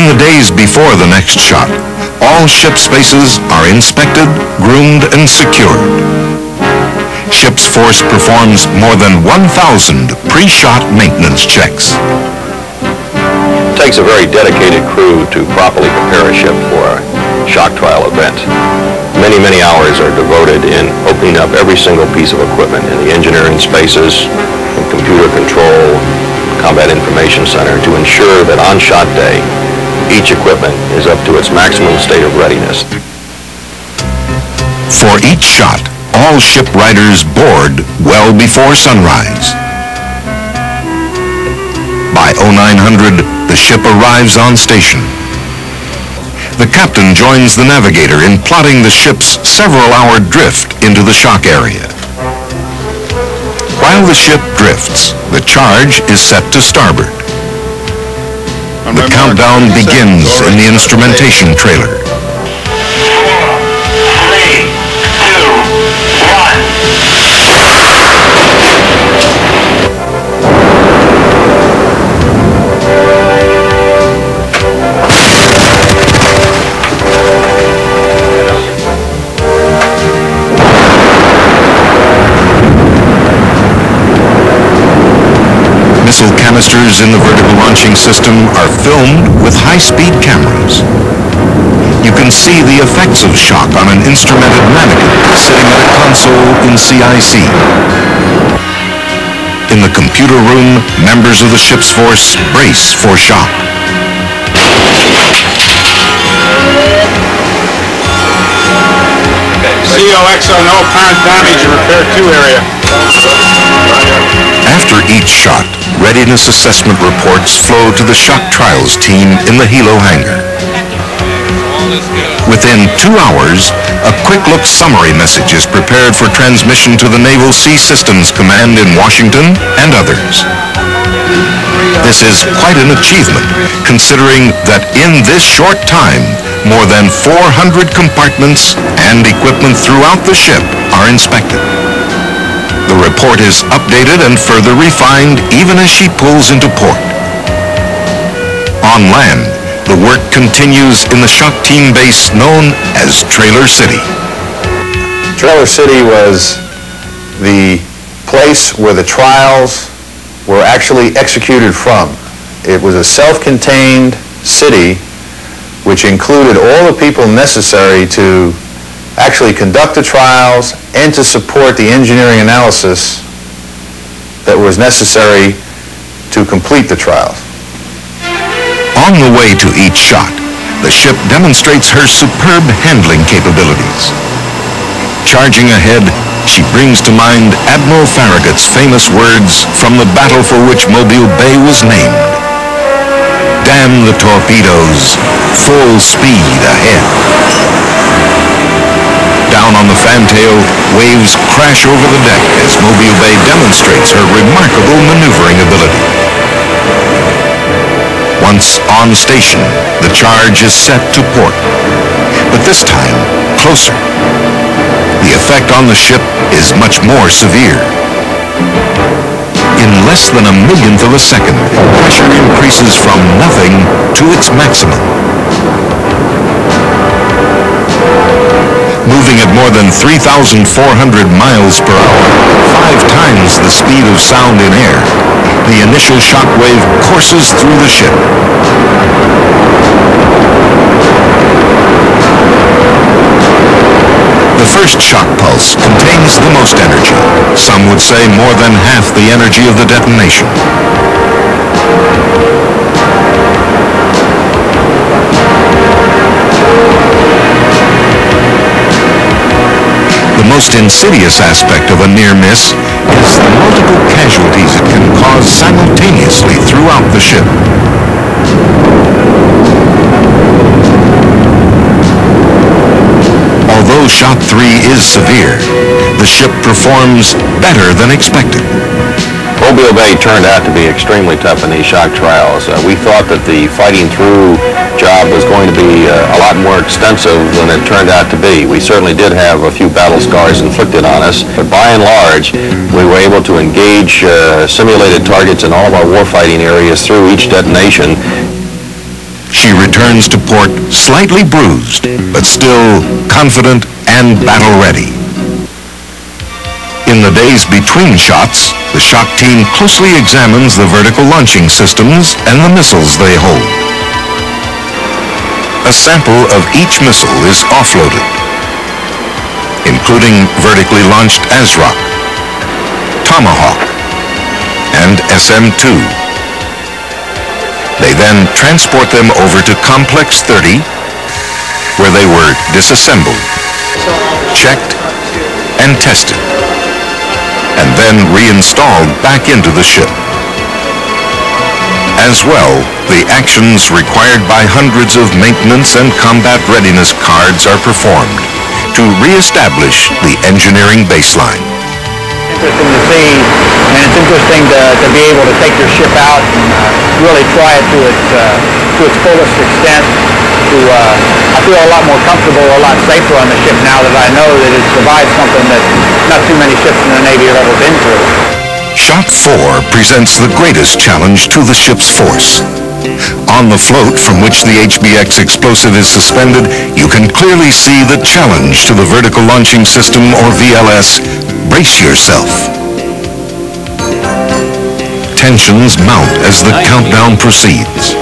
In the days before the next shot, all ship spaces are inspected, groomed, and secured. Ship's Force performs more than 1,000 pre-shot maintenance checks. It takes a very dedicated crew to properly prepare a ship for a shock trial event. Many, many hours are devoted in opening up every single piece of equipment in the engineering spaces, in computer control, combat information center, to ensure that on shot day, each equipment is up to its maximum state of readiness. For each shot, all ship riders board well before sunrise. By 0900, the ship arrives on station. The captain joins the navigator in plotting the ship's several-hour drift into the shock area. While the ship drifts, the charge is set to starboard. The countdown begins in the instrumentation trailer. 4, 3, 2, 1. Missile canisters in the vertical launching system are filmed with high-speed cameras. You can see the effects of shock on an instrumented mannequin sitting at a console in CIC. In the computer room, members of the ship's force brace for shock. COXO, no apparent damage in Repair 2 area. After each shot, readiness assessment reports flow to the shock trials team in the Hilo hangar. Within 2 hours, a quick-look summary message is prepared for transmission to the Naval Sea Systems Command in Washington and others. This is quite an achievement, considering that in this short time, more than 400 compartments and equipment throughout the ship are inspected. The report is updated and further refined even as she pulls into port. On land, the work continues in the shock team base known as Trailer City. Trailer City was the place where the trials were actually executed from. It was a self-contained city which included all the people necessary to actually conduct the trials and to support the engineering analysis that was necessary to complete the trials. On the way to each shot, the ship demonstrates her superb handling capabilities. Charging ahead, she brings to mind Admiral Farragut's famous words from the battle for which Mobile Bay was named. Damn the torpedoes, full speed ahead. Down on the fantail, waves crash over the deck as Mobile Bay demonstrates her remarkable maneuvering ability. Once on station, the charge is set to port, but this time closer. The effect on the ship is much more severe. In less than a millionth of a second, pressure increases from nothing to its maximum. Moving at more than 3,400 miles per hour, 5 times the speed of sound in air, the initial shock wave courses through the ship. The first shock pulse contains the most energy. Some would say more than half the energy of the detonation. The most insidious aspect of a near miss is the multiple casualties it can cause simultaneously throughout the ship. Although Shot 3 is severe, the ship performs better than expected. Mobile Bay turned out to be extremely tough in these shock trials. We thought that the fighting through job was going to be a lot more extensive than it turned out to be. We certainly did have a few battle scars inflicted on us, but by and large, we were able to engage simulated targets in all of our warfighting areas through each detonation. she returns to port slightly bruised, but still confident and battle-ready. In the days between shots, the shock team closely examines the vertical launching systems and the missiles they hold. A sample of each missile is offloaded, including vertically launched ASROC, Tomahawk, and SM-2. They then transport them over to Complex 30, where they were disassembled, checked, and tested, and then reinstalled back into the ship. As well, the actions required by hundreds of maintenance and combat readiness cards are performed to re-establish the engineering baseline. Interesting to see, and it's interesting to be able to take your ship out and really try it to its fullest extent. I feel a lot more comfortable, a lot safer on the ship now that I know that it survived something that not too many ships in the Navy have ever been through. Shock 4 presents the greatest challenge to the ship's force. On the float from which the HBX explosive is suspended, you can clearly see the challenge to the vertical launching system, or VLS. Brace yourself. Tensions mount as the countdown proceeds.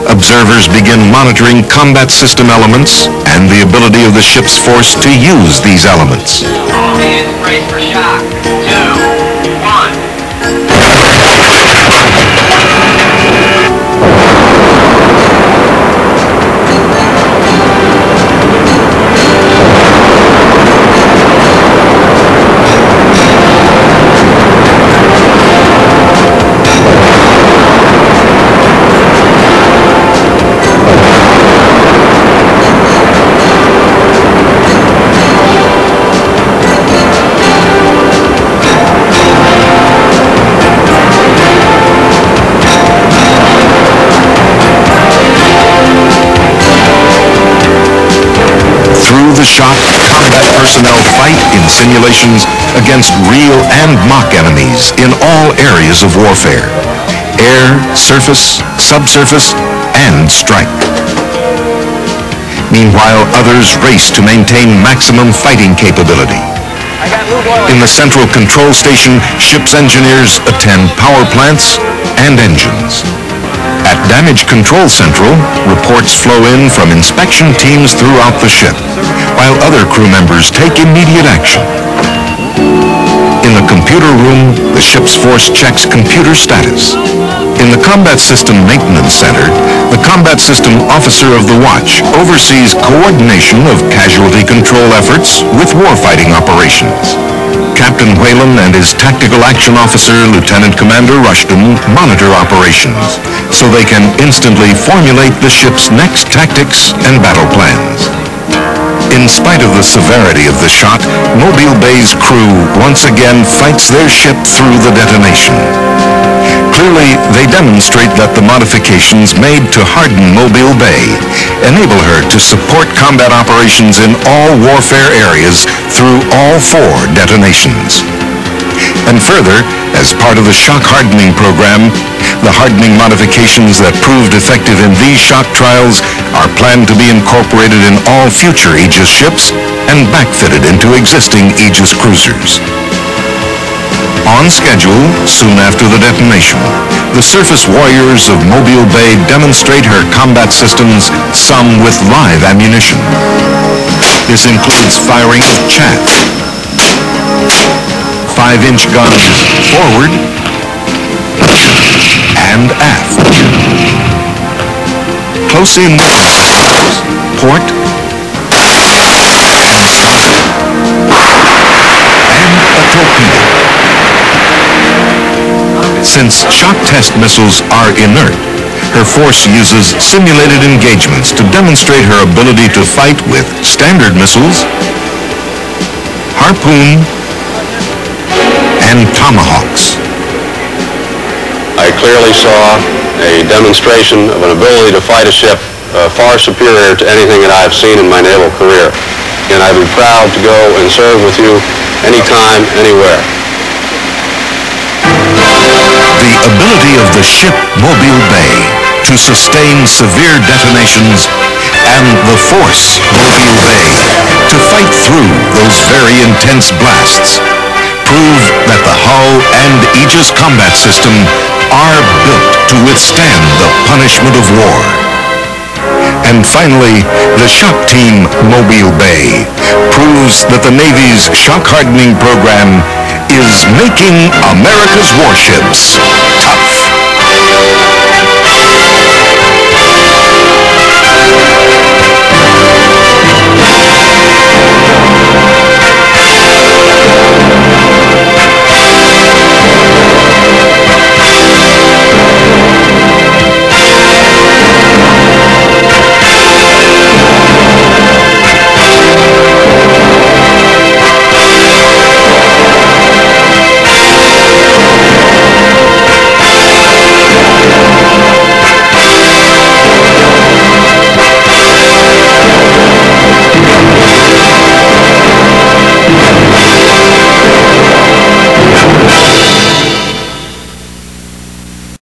Observers begin monitoring combat system elements and the ability of the ship's force to use these elements. All hands brace for shock. 2, 1. Through the shock, combat personnel fight in simulations against real and mock enemies in all areas of warfare: air, surface, subsurface, and strike. Meanwhile, others race to maintain maximum fighting capability. In the central control station, ship's engineers attend power plants and engines. At Damage Control Central, reports flow in from inspection teams throughout the ship, while other crew members take immediate action. In the computer room, the ship's force checks computer status. In the Combat System Maintenance Center, the Combat System Officer of the Watch oversees coordination of casualty control efforts with warfighting operations. Captain Whalen and his Tactical Action Officer, Lieutenant Commander Rushton, monitor operations so they can instantly formulate the ship's next tactics and battle plans. In spite of the severity of the shock, Mobile Bay's crew once again fights their ship through the detonation. Clearly, they demonstrate that the modifications made to harden Mobile Bay enable her to support combat operations in all warfare areas through all 4 detonations. And further, as part of the shock hardening program, the hardening modifications that proved effective in these shock trials are planned to be incorporated in all future Aegis ships and backfitted into existing Aegis cruisers. On schedule, soon after the detonation, the surface warriors of Mobile Bay demonstrate her combat systems, some with live ammunition. This includes firing of chaff, 5-inch guns forward and aft, close-in weapon systems, port and starboard, and a torpedo. Since shock test missiles are inert, her force uses simulated engagements to demonstrate her ability to fight with Standard missiles, Harpoon, and Tomahawks. I clearly saw a demonstration of an ability to fight a ship far superior to anything that I've seen in my naval career. And I'd be proud to go and serve with you anytime, anywhere. The ability of the ship Mobile Bay to to sustain severe detonations, and the force Mobile Bay to fight through those very intense blasts, prove that the hull and Aegis combat system are built to withstand the punishment of war. And finally, the shock team Mobile Bay proves that the Navy's shock hardening program is making America's warships